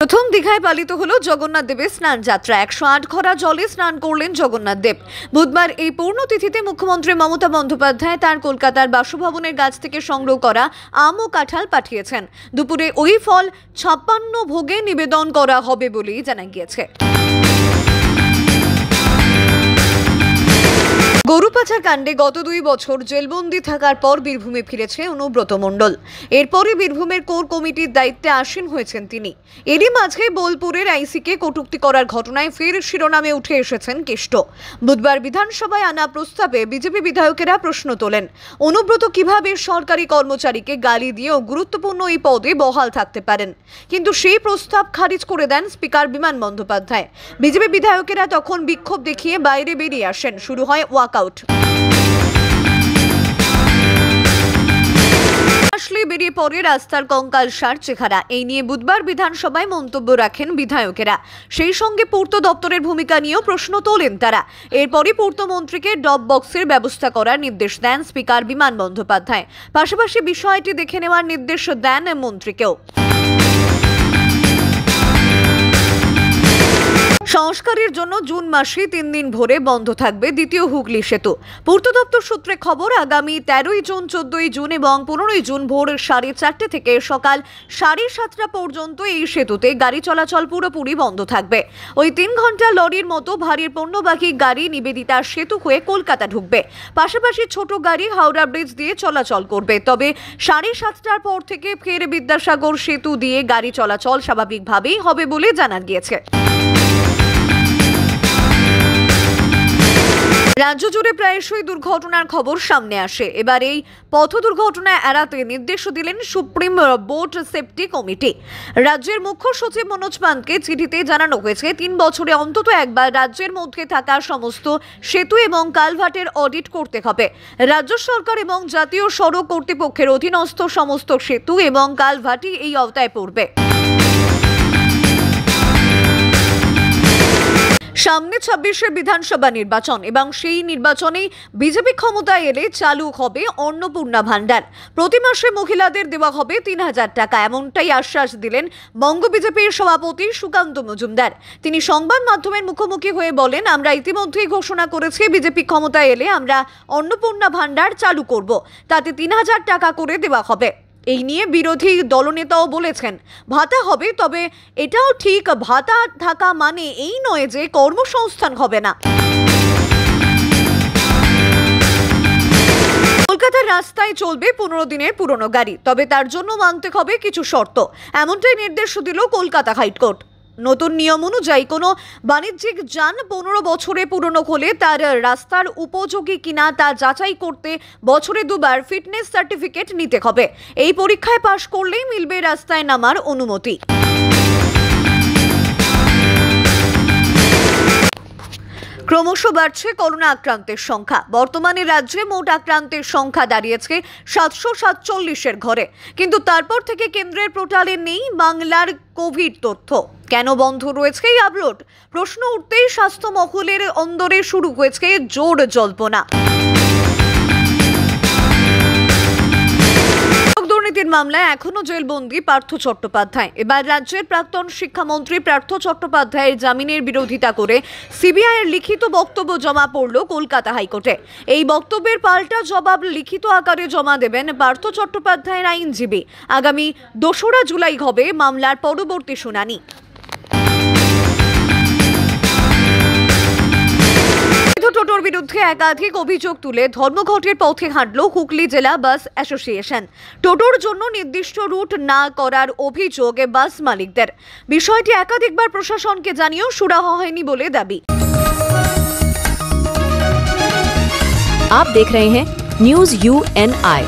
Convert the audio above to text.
প্রথম দীঘায় পালিত হলো জগন্নাথ দেবের স্নান যাত্রা। 108 ঘড়া জলে স্নান করলেন জগন্নাথ দেব। বুধবার এই পূর্ণতিথিতে মুখ্যমন্ত্রী মমতা বন্দ্যোপাধ্যায় তার কলকাতার বাসভবনের গাছ থেকে সংগ্রহ করা আম ও কাঁঠাল পাঠিয়েছেন। দুপুরে ওই ফল 56 ভোগে নিবেদন করা হবে বলেই জানা গিয়েছে। গরু পাচার কাণ্ডে গত 2 বছর জেলবন্দি থাকার পর বীরভূমে ফিরেছে অনুব্রত মণ্ডল। এরপরই বীরভূমের কোর কমিটির দায়িত্বে আসীন হয়েছেন তিনি। এরই মাঝে বোলপুরের আইসিকে কটূক্তি করার ঘটনায় ফের শিরোনামে উঠে এসেছেন কেষ্ট। বুধবার বিধানসভায় আনা প্রস্তাবে বিজেপি বিধায়কেরা প্রশ্ন তোলেন, অনুব্রত কিভাবে সরকারি কর্মচারীকে গালি দিয়েও গুরুত্বপূর্ণ এই পদে বহাল থাকতে পারেন। কিন্তু সেই প্রস্তাব খারিজ করে দেন স্পিকার বিমান বন্দ্যোপাধ্যায়। বিজেপি বিধায়কেরা তখন বিক্ষোভ দেখিয়ে বাইরে বেরিয়ে আসেন। শুরু হয় ওয়াকআউট। আসলে বেরিয়ে পড়ে রাস্তার কঙ্কালসার চেহারা। এই নিয়ে বুধবার বিধানসভায় মন্তব্য রাখেন বিধায়কেরা। সেই সঙ্গে পূর্ত দপ্তরের ভূমিকা নিয়েও প্রশ্ন তোলেন তারা। এরপরই পূর্তমন্ত্রীকে ড্রপ বক্সের ব্যবস্থা করার নির্দেশ দেন স্পিকার বিমান বন্দ্যোপাধ্যায়। পাশাপাশি বিষয়টি দেখে নেওয়ার নির্দেশ দেন মন্ত্রীকেও। সংস্কারের জন্য জুন মাসে 3 দিন ভোরে বন্ধ থাকবে দ্বিতীয় হুগলি সেতু। পূর্ত দপ্তর সূত্রে খবর, আগামী 13ই জুন, 14ই জুন এবং 15ই জুন ভোর 4:30 থেকে সকাল 7:30 পর্যন্ত এই সেতুতে গাড়ি চলাচল পুরোপুরি বন্ধ থাকবে। ওই 3 ঘন্টা লরির মতো ভারী পণ্যবাহী গাড়ি নিবেদিতা সেতু হয়ে কলকাতা ঢুকবে। পাশাপাশি ছোট গাড়ি হাওড়া ব্রিজ দিয়ে চলাচল করবে। তবে 7:30টার পর থেকে ফের বিদ্যাসাগর সেতু দিয়ে গাড়ি চলাচল স্বাভাবিকভাবেই হবে বলে জানা গিয়েছে। রাজ্য জুড়ে প্রায়শই দুর্ঘটনার খবর সামনে আসে। এবার এই পথ দুর্ঘটনা এড়াতে নির্দেশ দিলেন সুপ্রিম বোর্ড সেফটি কমিটি। রাজ্যের মুখ্য সচিব মনোজ পানকে চিঠিতে জানানো হয়েছে, 3 বছরে অন্তত একবার রাজ্যের মধ্যে থাকা সমস্ত সেতু এবং কালভার্টের অডিট করতে হবে। রাজ্য সরকার এবং জাতীয় সড়ক কর্তৃপক্ষের অধীনস্থ সমস্ত সেতু এবং কালভার্টই এই আওতায় পড়বে। সামনে 26 বিধানসভা নির্বাচন এবং সেই নির্বাচনেই বিজেপি ক্ষমতায় এলে চালু হবে অন্নপূর্ণা ভান্ডার। প্রতি মাসে মহিলাদের দেওয়া হবে 3000 টাকা, এমনটাই আশ্বাস দিলেন বঙ্গ বিজেপির সভাপতি সুকান্ত মজুমদার। তিনি সংবাদ মাধ্যমের মুখোমুখি হয়ে বলেন, আমরা ইতিমধ্যেই ঘোষণা করেছি বিজেপি ক্ষমতায় এলে আমরা অন্নপূর্ণা ভান্ডার চালু করব, তাতে 3000 টাকা করে দেওয়া হবে। এই নিয়ে বিরোধী দলনেতাও বলেছেন ভাতা হবে, তবে এটাও ঠিক ভাতা থাকা মানে এই নয় যে কর্মসংস্থান হবে না। কলকাতার রাস্তায় চলবে 15 দিনের পুরনো গাড়ি, তবে তার জন্য মানতে হবে কিছু শর্ত। এমনটাই নির্দেশ দিল কলকাতা হাইকোর্ট। নতুন নিয়ম অনুযায়ী কোনো বাণিজ্যিক যান 15 বছরে পুরনো হলে তার রাস্তার উপযোগী কিনা তা যাচাই করতে বছরে 2 বার ফিটনেস সার্টিফিকেট নিতে হবে। এই পরীক্ষায় পাশ করলেই মিলবে রাস্তায় নামার অনুমতি। ক্রমশ বাড়ছে করোনা আক্রান্তের সংখ্যা। বর্তমানে রাজ্যে মোট আক্রান্তের সংখ্যা দাঁড়িয়েছে 747-এর ঘরে। কিন্তু তারপর থেকে কেন্দ্রের পোর্টালে নেই বাংলার কোভিড তথ্য। কেন বন্ধ রয়েছে এই আপলোড? প্রশ্ন উঠতেই স্বাস্থ্য মহলের অন্দরে শুরু হয়েছে জোর জল্পনা। দুর্নীতির মামলায় এখনো জেলবন্দি পার্থ চট্টোপাধ্যায়। এবার রাজ্যের প্রাক্তন শিক্ষামন্ত্রী পার্থ চট্টোপাধ্যায়ের জামিনের বিরোধিতা করে সিবিআইয়ের লিখিত বক্তব্য জমা পড়ল কলকাতা হাইকোর্টে। এই বক্তব্যের পাল্টা জবাব লিখিত আকারে জমা দেবেন পার্থ চট্টোপাধ্যায়ের আইনজীবী। আগামী 2রা জুলাই হবে মামলার পরবর্তী শুনানি। টোটোর বিরুদ্ধে একাধিক অভিযোগ তুলে ধর্মঘটের পথে হাঁটল হুগলি জেলা বাস অ্যাসোসিয়েশন। টোটোর জন্য নির্দিষ্ট রুট না করার অভিযোগ বাস মালিকদের। বিষয়টি একাধিকবার প্রশাসনকে জানিয়েও সুরাহা হয়নি বলে দাবি। आप देख रहे हैं न्यूज़ UNI।